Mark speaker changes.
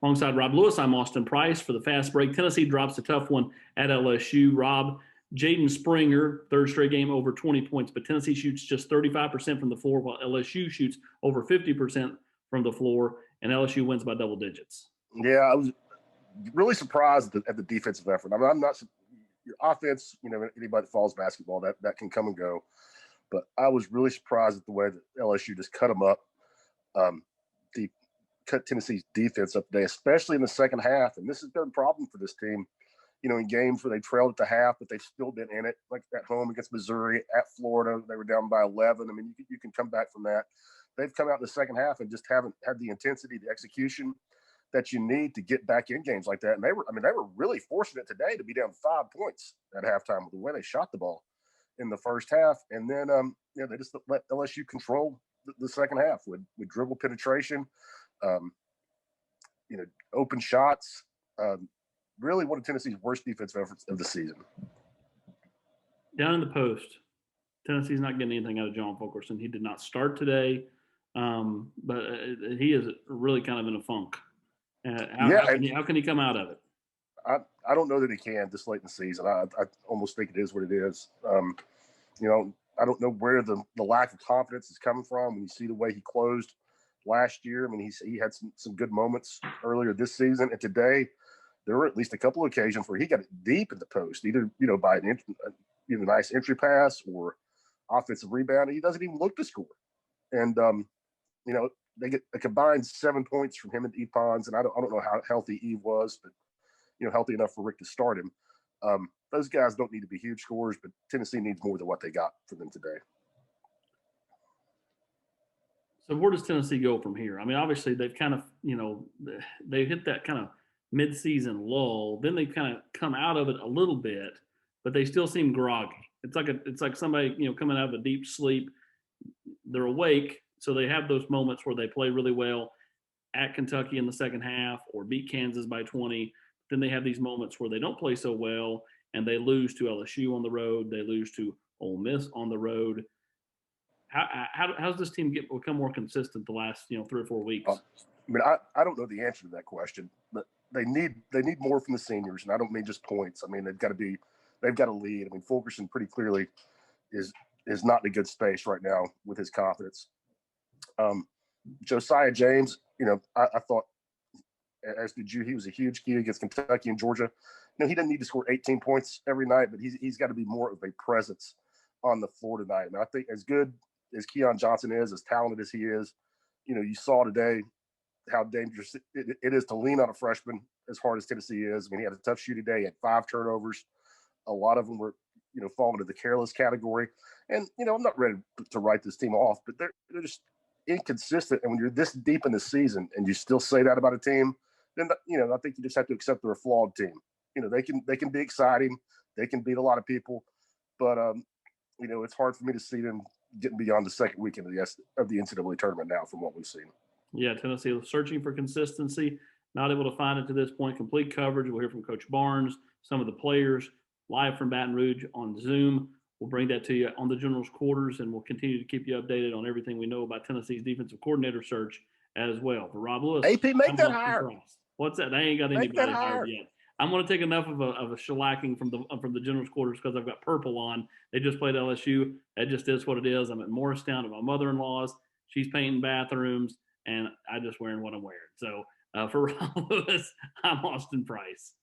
Speaker 1: Alongside Rob Lewis, I'm Austin Price for the Fast Break. Tennessee drops a tough one at LSU. Rob, Jaden Springer, third straight game over 20 points, but Tennessee shoots just 35% from the floor, while LSU shoots over 50% from the floor, and LSU wins by double digits.
Speaker 2: Yeah, I was really surprised at the defensive effort. I mean, I'm not your offense. Anybody that follows basketball, that can come and go. But I was really surprised at the way that LSU just cut them up. Cut Tennessee's defense up today, especially in the second half. And this has been a problem for this team, in games where they trailed at the half, but they've still been in it, like at home against Missouri, at Florida. They were down by 11. I mean, you can come back from that. They've come out in the second half and just haven't had the intensity, the execution that you need to get back in games like that. And they were really fortunate today to be down 5 points at halftime with the way they shot the ball in the first half. And then, they just let LSU control the second half with dribble penetration, open shots. Really one of Tennessee's worst defensive efforts of the season.
Speaker 1: Down in the post, Tennessee's not getting anything out of John Fulkerson. He did not start today, but he is really kind of in a funk. How can he come out of it?
Speaker 2: I don't know that he can this late in the season. I almost think it is what it is. I don't know where the lack of confidence is coming from when you see the way he closed last year. I mean, he had some good moments earlier this season, and today there were at least a couple of occasions where he got it deep in the post, either by a nice entry pass or offensive rebound. He doesn't even look to score, and they get a combined 7 points from him and Eve Pons, and I don't know how healthy Eve was, but healthy enough for Rick to start him. Those guys don't need to be huge scorers, but Tennessee needs more than what they got for them today.
Speaker 1: So where does Tennessee go from here? I mean, obviously they've kind of, they hit that kind of mid-season lull. Then they've kind of come out of it a little bit, but they still seem groggy. It's like somebody, coming out of a deep sleep. They're awake, so they have those moments where they play really well at Kentucky in the second half or beat Kansas by 20. Then they have these moments where they don't play so well and they lose to LSU on the road. They lose to Ole Miss on the road. How's this team become more consistent the last 3 or 4 weeks?
Speaker 2: I don't know the answer to that question, but they need more from the seniors, and I don't mean just points. I mean they've got to lead. I mean Fulkerson pretty clearly is not in a good space right now with his confidence. Josiah James, I thought, as did you, he was a huge key against Kentucky and Georgia. He doesn't need to score 18 points every night, but he's got to be more of a presence on the floor tonight. And I think as good as Keon Johnson is, as talented as he is, you saw today how dangerous it is to lean on a freshman as hard as Tennessee is. I mean, he had a tough shooting day. He had 5 turnovers. A lot of them were, falling into the careless category. And, I'm not ready to write this team off, but they're just inconsistent. And when you're this deep in the season and you still say that about a team, then, I think you just have to accept they're a flawed team. They can be exciting. They can beat a lot of people, but, it's hard for me to see them getting beyond the second weekend of the NCAA tournament now from what we've seen.
Speaker 1: Yeah, Tennessee was searching for consistency, not able to find it to this point. Complete coverage. We'll hear from Coach Barnes, some of the players, live from Baton Rouge on Zoom. We'll bring that to you on the General's Quarters, and we'll continue to keep you updated on everything we know about Tennessee's defensive coordinator search as well. For Rob Lewis,
Speaker 2: AP, make that higher.
Speaker 1: What's that? They ain't got anybody hired yet. I'm going to take enough of a shellacking from the General's Quarters because I've got purple on. They just played LSU. That just is what it is. I'm at Morristown at my mother-in-law's. She's painting bathrooms, and I'm just wearing what I'm wearing. So for Rob Lewis, I'm Austin Price.